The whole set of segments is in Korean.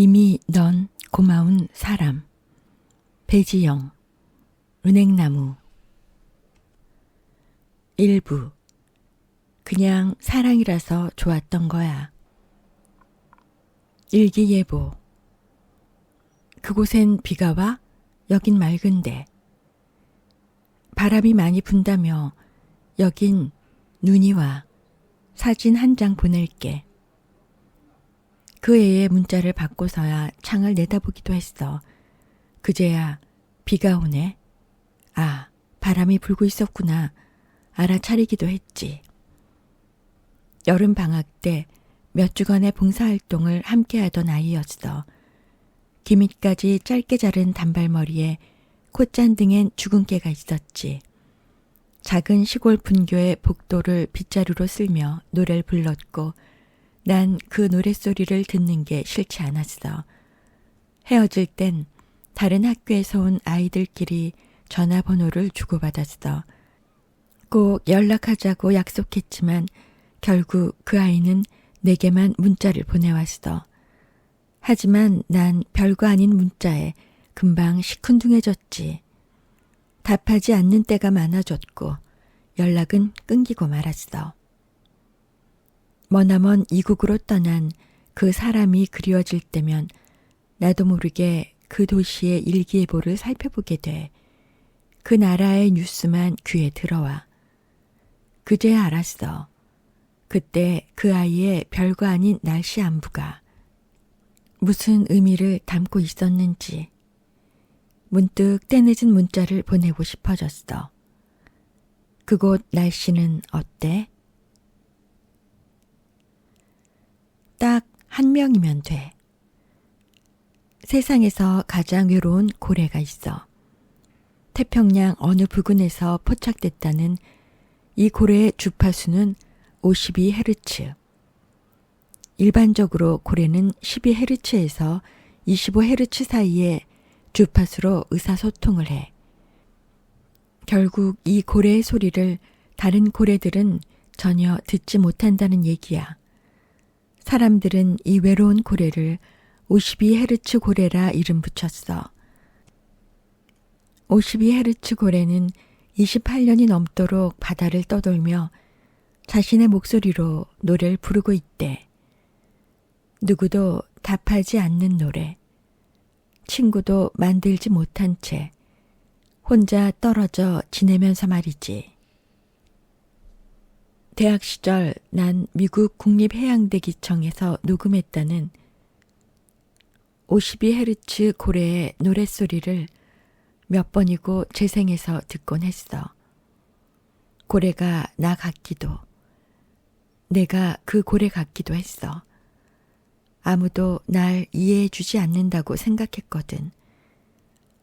이미 넌 고마운 사람. 배지영. 은행나무. 일부. 그냥 사랑이라서 좋았던 거야. 일기예보. 그곳엔 비가 와? 여긴 맑은데. 바람이 많이 분다며 여긴 눈이 와. 사진 한 장 보낼게. 그 애의 문자를 받고서야 창을 내다보기도 했어. 그제야 비가 오네. 아, 바람이 불고 있었구나. 알아차리기도 했지. 여름 방학 때 몇 주간의 봉사활동을 함께하던 아이였어. 기밑까지 짧게 자른 단발머리에 콧잔등엔 주근깨가 있었지. 작은 시골 분교의 복도를 빗자루로 쓸며 노래를 불렀고 난 그 노랫소리를 듣는 게 싫지 않았어. 헤어질 땐 다른 학교에서 온 아이들끼리 전화번호를 주고받았어. 꼭 연락하자고 약속했지만 결국 그 아이는 내게만 문자를 보내왔어. 하지만 난 별거 아닌 문자에 금방 시큰둥해졌지. 답하지 않는 때가 많아졌고 연락은 끊기고 말았어. 머나먼 이국으로 떠난 그 사람이 그리워질 때면 나도 모르게 그 도시의 일기예보를 살펴보게 돼. 그 나라의 뉴스만 귀에 들어와. 그제야 알았어. 그때 그 아이의 별거 아닌 날씨 안부가 무슨 의미를 담고 있었는지. 문득 때늦은 문자를 보내고 싶어졌어. 그곳 날씨는 어때? 딱 한 명이면 돼. 세상에서 가장 외로운 고래가 있어. 태평양 어느 부근에서 포착됐다는 이 고래의 주파수는 52헤르츠. 일반적으로 고래는 12헤르츠에서 25헤르츠 사이의 주파수로 의사소통을 해. 결국 이 고래의 소리를 다른 고래들은 전혀 듣지 못한다는 얘기야. 사람들은 이 외로운 고래를 52헤르츠 고래라 이름 붙였어. 52헤르츠 고래는 28년이 넘도록 바다를 떠돌며 자신의 목소리로 노래를 부르고 있대. 누구도 답하지 않는 노래. 친구도 만들지 못한 채 혼자 떨어져 지내면서 말이지. 대학 시절 난 미국 국립해양대기청에서 녹음했다는 52헤르츠 고래의 노랫소리를 몇 번이고 재생해서 듣곤 했어. 고래가 나 같기도, 내가 그 고래 같기도 했어. 아무도 날 이해해 주지 않는다고 생각했거든.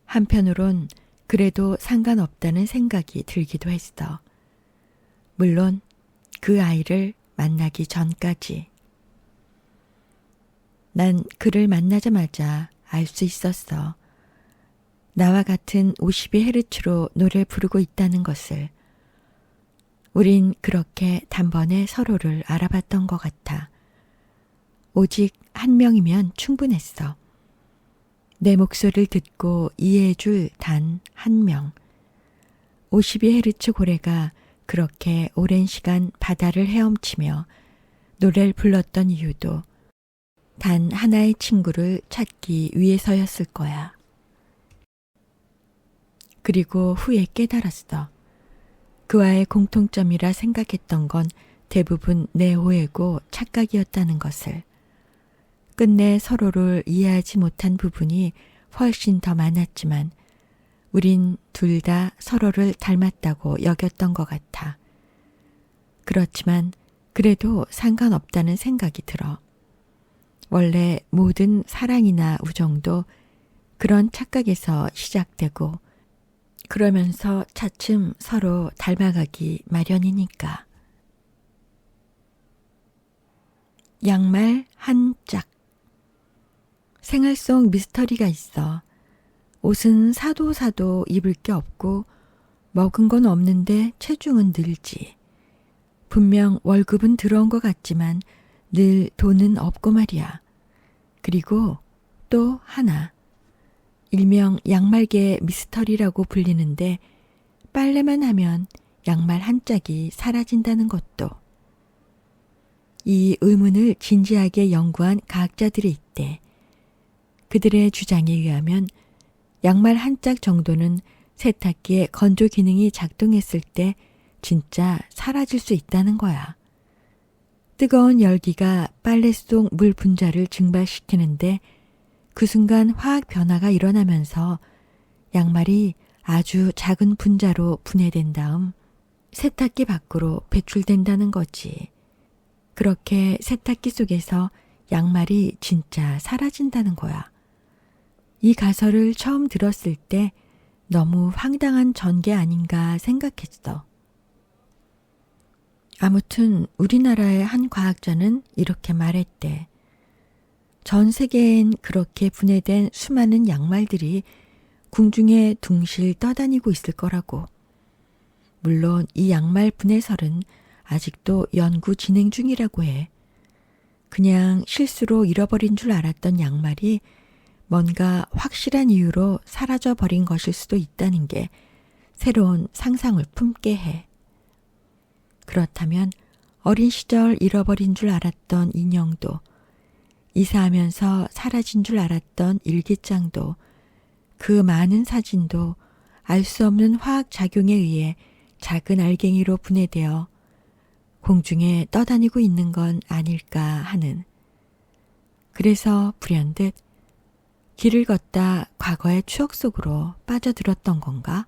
한편으론 그래도 상관없다는 생각이 들기도 했어. 물론 그 아이를 만나기 전까지. 난 그를 만나자마자 알 수 있었어. 나와 같은 52헤르츠로 노래를 부르고 있다는 것을. 우린 그렇게 단번에 서로를 알아봤던 것 같아. 오직 한 명이면 충분했어. 내 목소리를 듣고 이해해줄 단 한 명. 52헤르츠 고래가 그렇게 오랜 시간 바다를 헤엄치며 노래를 불렀던 이유도 단 하나의 친구를 찾기 위해서였을 거야. 그리고 후에 깨달았어. 그와의 공통점이라 생각했던 건 대부분 내 오해고 착각이었다는 것을. 끝내 서로를 이해하지 못한 부분이 훨씬 더 많았지만 우린 둘 다 서로를 닮았다고 여겼던 것 같아. 그렇지만 그래도 상관없다는 생각이 들어. 원래 모든 사랑이나 우정도 그런 착각에서 시작되고 그러면서 차츰 서로 닮아가기 마련이니까. 양말 한 짝. 생활 속 미스터리가 있어. 옷은 사도 입을 게 없고 먹은 건 없는데 체중은 늘지. 분명 월급은 들어온 것 같지만 늘 돈은 없고 말이야. 그리고 또 하나. 일명 양말계 미스터리라고 불리는데 빨래만 하면 양말 한 짝이 사라진다는 것도. 이 의문을 진지하게 연구한 과학자들이 있대. 그들의 주장에 의하면 양말 한 짝 정도는 세탁기의 건조 기능이 작동했을 때 진짜 사라질 수 있다는 거야. 뜨거운 열기가 빨래 속 물 분자를 증발시키는데 그 순간 화학 변화가 일어나면서 양말이 아주 작은 분자로 분해된 다음 세탁기 밖으로 배출된다는 거지. 그렇게 세탁기 속에서 양말이 진짜 사라진다는 거야. 이 가설을 처음 들었을 때 너무 황당한 전개 아닌가 생각했어. 아무튼 우리나라의 한 과학자는 이렇게 말했대. 전 세계엔 그렇게 분해된 수많은 양말들이 궁중에 둥실 떠다니고 있을 거라고. 물론 이 양말 분해설은 아직도 연구 진행 중이라고 해. 그냥 실수로 잃어버린 줄 알았던 양말이 뭔가 확실한 이유로 사라져 버린 것일 수도 있다는 게 새로운 상상을 품게 해. 그렇다면 어린 시절 잃어버린 줄 알았던 인형도, 이사하면서 사라진 줄 알았던 일기장도, 그 많은 사진도 알 수 없는 화학 작용에 의해 작은 알갱이로 분해되어 공중에 떠다니고 있는 건 아닐까 하는. 그래서 불현듯 길을 걷다 과거의 추억 속으로 빠져들었던 건가?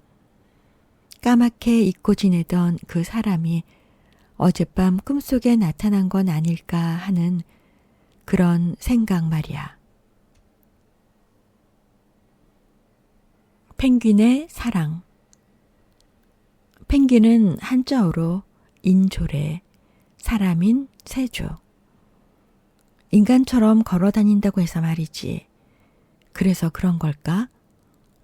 까맣게 잊고 지내던 그 사람이 어젯밤 꿈속에 나타난 건 아닐까 하는 그런 생각 말이야. 펭귄의 사랑. 펭귄은 한자어로 인조래, 사람인 세조. 인간처럼 걸어 다닌다고 해서 말이지. 그래서 그런 걸까?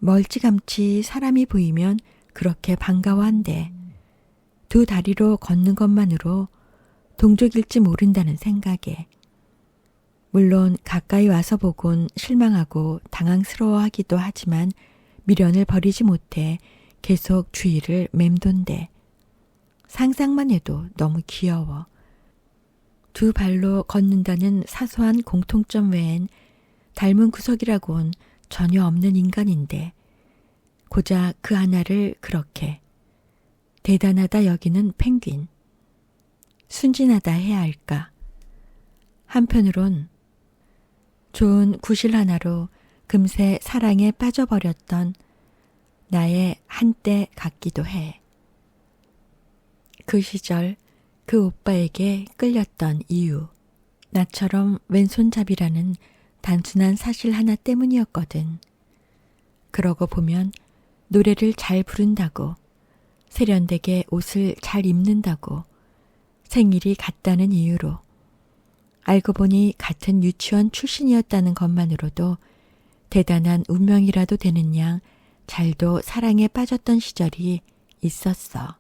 멀찌감치 사람이 보이면 그렇게 반가워한대. 두 다리로 걷는 것만으로 동족일지 모른다는 생각에. 물론 가까이 와서 보곤 실망하고 당황스러워하기도 하지만 미련을 버리지 못해 계속 주위를 맴돈대. 상상만 해도 너무 귀여워. 두 발로 걷는다는 사소한 공통점 외엔 닮은 구석이라곤 전혀 없는 인간인데 고작 그 하나를 그렇게 대단하다 여기는 펭귄. 순진하다 해야 할까. 한편으론 좋은 구실 하나로 금세 사랑에 빠져버렸던 나의 한때 같기도 해. 그 시절 그 오빠에게 끌렸던 이유, 나처럼 왼손잡이라는 단순한 사실 하나 때문이었거든. 그러고 보면 노래를 잘 부른다고, 세련되게 옷을 잘 입는다고, 생일이 같다는 이유로, 알고 보니 같은 유치원 출신이었다는 것만으로도 대단한 운명이라도 되는 양 잘도 사랑에 빠졌던 시절이 있었어.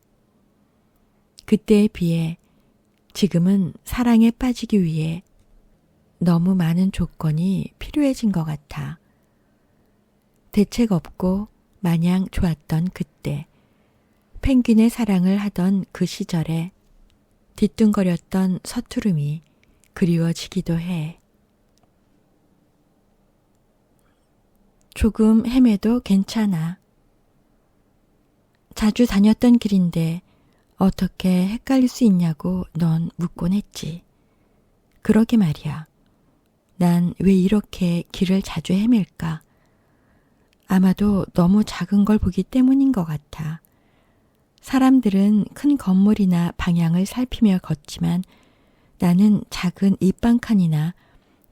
그때에 비해 지금은 사랑에 빠지기 위해 너무 많은 조건이 필요해진 것 같아. 대책 없고 마냥 좋았던 그때, 펭귄의 사랑을 하던 그 시절에 뒤뚱거렸던 서투름이 그리워지기도 해. 조금 헤매도 괜찮아. 자주 다녔던 길인데 어떻게 헷갈릴 수 있냐고 넌 묻곤 했지. 그러게 말이야. 난 왜 이렇게 길을 자주 헤맬까? 아마도 너무 작은 걸 보기 때문인 것 같아. 사람들은 큰 건물이나 방향을 살피며 걷지만 나는 작은 잎방칸이나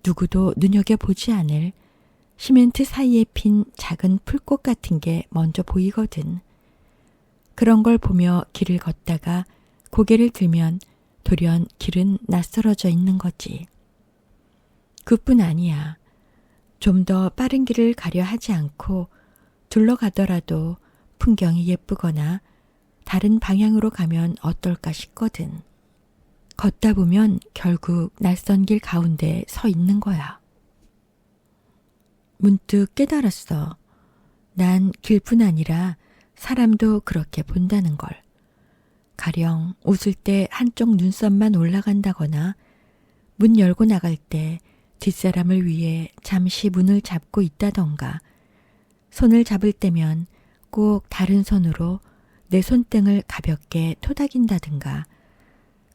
누구도 눈여겨보지 않을 시멘트 사이에 핀 작은 풀꽃 같은 게 먼저 보이거든. 그런 걸 보며 길을 걷다가 고개를 들면 돌연 길은 낯설어져 있는 거지. 그뿐 아니야. 좀 더 빠른 길을 가려 하지 않고 둘러가더라도 풍경이 예쁘거나 다른 방향으로 가면 어떨까 싶거든. 걷다 보면 결국 낯선 길 가운데 서 있는 거야. 문득 깨달았어. 난 길뿐 아니라 사람도 그렇게 본다는 걸. 가령 웃을 때 한쪽 눈썹만 올라간다거나 문 열고 나갈 때 뒷사람을 위해 잠시 문을 잡고 있다던가 손을 잡을 때면 꼭 다른 손으로 내 손등을 가볍게 토닥인다든가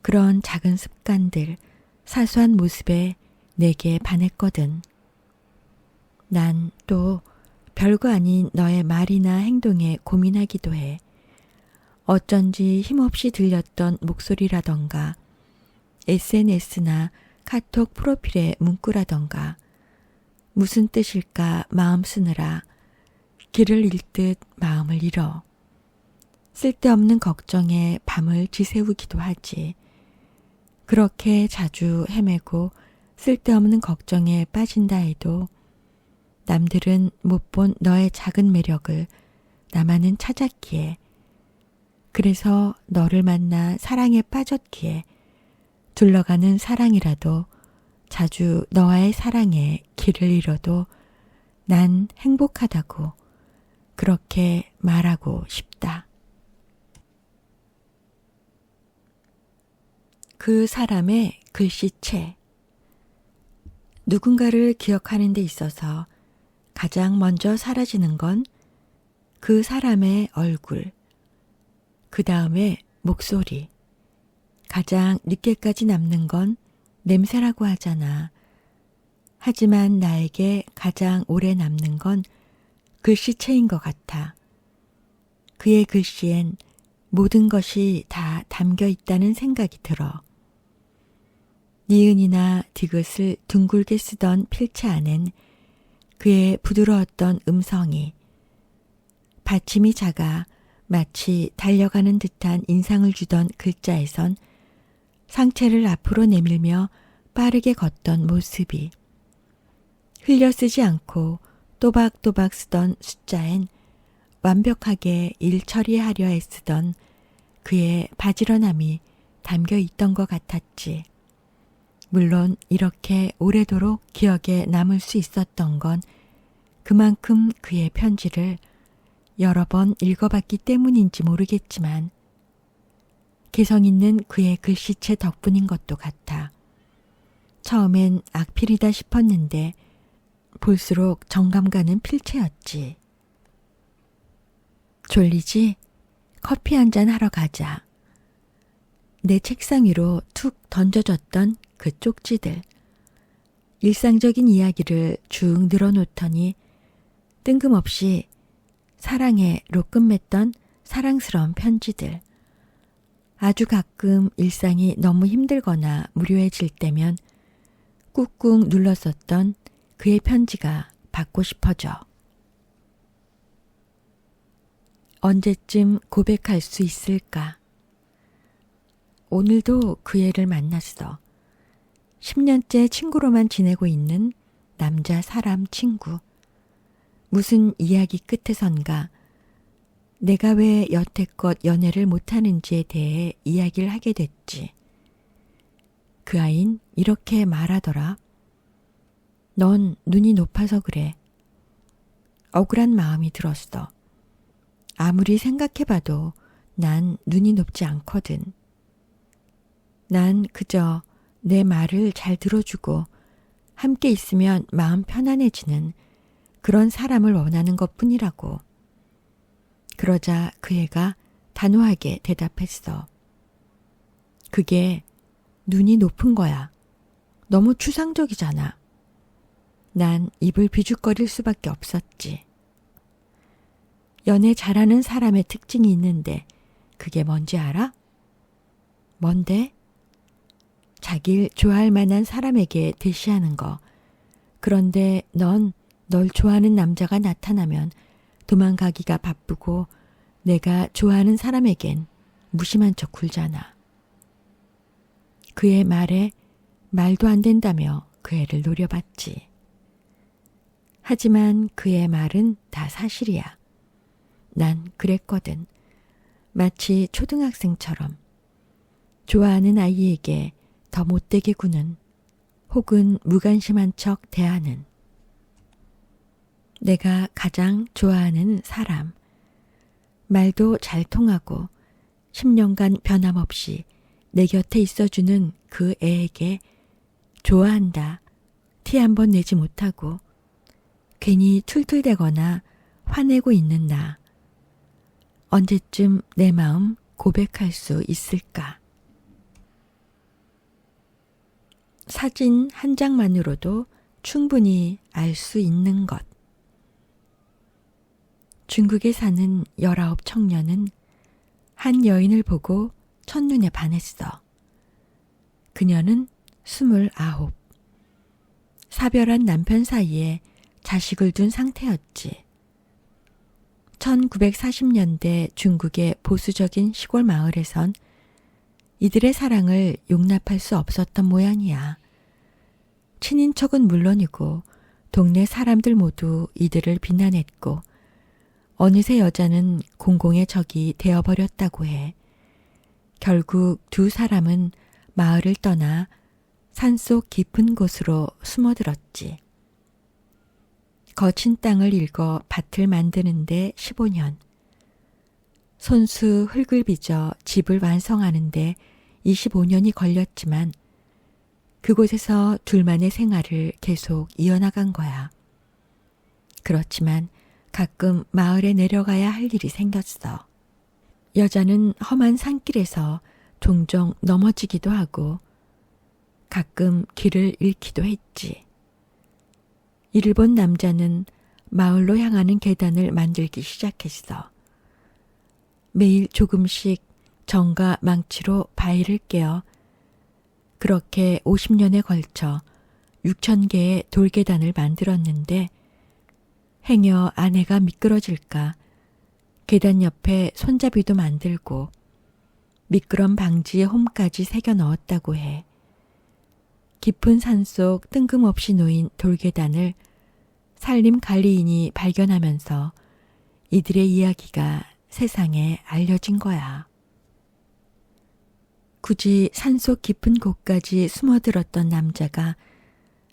그런 작은 습관들, 사소한 모습에 내게 반했거든. 난 또 별거 아닌 너의 말이나 행동에 고민하기도 해. 어쩐지 힘없이 들렸던 목소리라던가 SNS나 카톡 프로필의 문구라던가 무슨 뜻일까 마음 쓰느라 길을 잃듯 마음을 잃어. 쓸데없는 걱정에 밤을 지새우기도 하지. 그렇게 자주 헤매고 쓸데없는 걱정에 빠진다 해도 남들은 못 본 너의 작은 매력을 나만은 찾았기에, 그래서 너를 만나 사랑에 빠졌기에 둘러가는 사랑이라도 자주 너와의 사랑에 길을 잃어도 난 행복하다고 그렇게 말하고 싶다. 그 사람의 글씨체. 누군가를 기억하는 데 있어서 가장 먼저 사라지는 건 그 사람의 얼굴, 그 다음에 목소리, 가장 늦게까지 남는 건 냄새라고 하잖아. 하지만 나에게 가장 오래 남는 건 글씨체인 것 같아. 그의 글씨엔 모든 것이 다 담겨 있다는 생각이 들어. 니은이나 디귿을 둥글게 쓰던 필체 안엔 그의 부드러웠던 음성이, 받침이 작아 마치 달려가는 듯한 인상을 주던 글자에선 상체를 앞으로 내밀며 빠르게 걷던 모습이, 흘려 쓰지 않고 또박또박 쓰던 숫자엔 완벽하게 일 처리하려 애쓰던 그의 바지런함이 담겨 있던 것 같았지. 물론 이렇게 오래도록 기억에 남을 수 있었던 건 그만큼 그의 편지를 여러 번 읽어봤기 때문인지 모르겠지만 개성 있는 그의 글씨체 덕분인 것도 같아. 처음엔 악필이다 싶었는데 볼수록 정감 가는 필체였지. 졸리지? 커피 한잔 하러 가자. 내 책상 위로 툭 던져졌던 그 쪽지들. 일상적인 이야기를 쭉 늘어놓더니 뜬금없이 사랑해로 끝맺던 사랑스러운 편지들. 아주 가끔 일상이 너무 힘들거나 무료해질 때면 꾹꾹 눌렀었던 그의 편지가 받고 싶어져. 언제쯤 고백할 수 있을까? 오늘도 그 애를 만났어. 10년째 친구로만 지내고 있는 남자 사람 친구. 무슨 이야기 끝에선가 내가 왜 여태껏 연애를 못하는지에 대해 이야기를 하게 됐지. 그 아인 이렇게 말하더라. 넌 눈이 높아서 그래. 억울한 마음이 들었어. 아무리 생각해봐도 난 눈이 높지 않거든. 난 그저 내 말을 잘 들어주고 함께 있으면 마음 편안해지는 그런 사람을 원하는 것뿐이라고. 그러자 그 애가 단호하게 대답했어. 그게 눈이 높은 거야. 너무 추상적이잖아. 난 입을 비죽거릴 수밖에 없었지. 연애 잘하는 사람의 특징이 있는데 그게 뭔지 알아? 뭔데? 자길 좋아할 만한 사람에게 대시하는 거. 그런데 넌 널 좋아하는 남자가 나타나면 도망가기가 바쁘고 내가 좋아하는 사람에겐 무심한 척 굴잖아. 그의 말에 말도 안 된다며 그 애를 노려봤지. 하지만 그의 말은 다 사실이야. 난 그랬거든. 마치 초등학생처럼 좋아하는 아이에게 더 못되게 구는 혹은 무관심한 척 대하는. 내가 가장 좋아하는 사람. 말도 잘 통하고 10년간 변함없이 내 곁에 있어주는 그 애에게 좋아한다. 티 한 번 내지 못하고 괜히 툴툴대거나 화내고 있는 나. 언제쯤 내 마음 고백할 수 있을까? 사진 한 장만으로도 충분히 알 수 있는 것. 중국에 사는 19 청년은 한 여인을 보고 첫눈에 반했어. 그녀는 29. 사별한 남편 사이에 자식을 둔 상태였지. 1940년대 중국의 보수적인 시골 마을에선 이들의 사랑을 용납할 수 없었던 모양이야. 친인척은 물론이고 동네 사람들 모두 이들을 비난했고 어느새 여자는 공공의 적이 되어버렸다고 해. 결국 두 사람은 마을을 떠나 산속 깊은 곳으로 숨어들었지. 거친 땅을 일궈 밭을 만드는데 15년. 손수 흙을 빚어 집을 완성하는데 25년이 걸렸지만 그곳에서 둘만의 생활을 계속 이어나간 거야. 그렇지만 가끔 마을에 내려가야 할 일이 생겼어. 여자는 험한 산길에서 종종 넘어지기도 하고 가끔 길을 잃기도 했지. 이를 본 남자는 마을로 향하는 계단을 만들기 시작했어. 매일 조금씩 정과 망치로 바위를 깨어 그렇게 50년에 걸쳐 6,000개의 돌계단을 만들었는데 행여 아내가 미끄러질까 계단 옆에 손잡이도 만들고 미끄럼 방지 홈까지 새겨 넣었다고 해. 깊은 산속 뜬금없이 놓인 돌계단을 산림 관리인이 발견하면서 이들의 이야기가 세상에 알려진 거야. 굳이 산속 깊은 곳까지 숨어들었던 남자가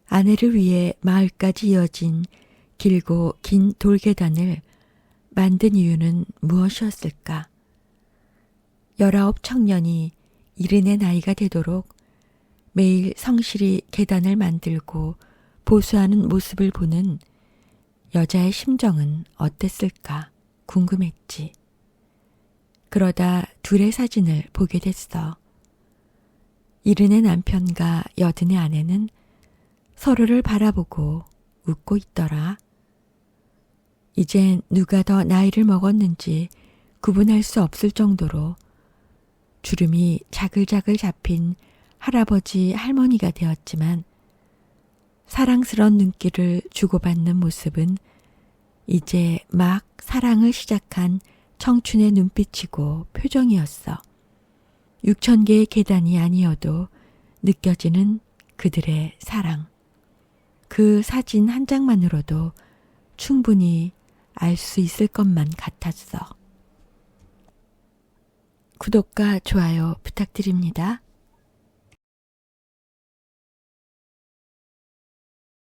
아내를 위해 마을까지 이어진 길고 긴 돌계단을 만든 이유는 무엇이었을까? 19 청년이 70의 나이가 되도록 매일 성실히 계단을 만들고 보수하는 모습을 보는 여자의 심정은 어땠을까 궁금했지. 그러다 둘의 사진을 보게 됐어. 70의 남편과 80의 아내는 서로를 바라보고 웃고 있더라. 이젠 누가 더 나이를 먹었는지 구분할 수 없을 정도로 주름이 자글자글 잡힌 할아버지 할머니가 되었지만 사랑스러운 눈길을 주고받는 모습은 이제 막 사랑을 시작한 청춘의 눈빛이고 표정이었어. 6,000개의 계단이 아니어도 느껴지는 그들의 사랑. 그 사진 한 장만으로도 충분히 알 수 있을 것만 같았어. 구독과 좋아요 부탁드립니다.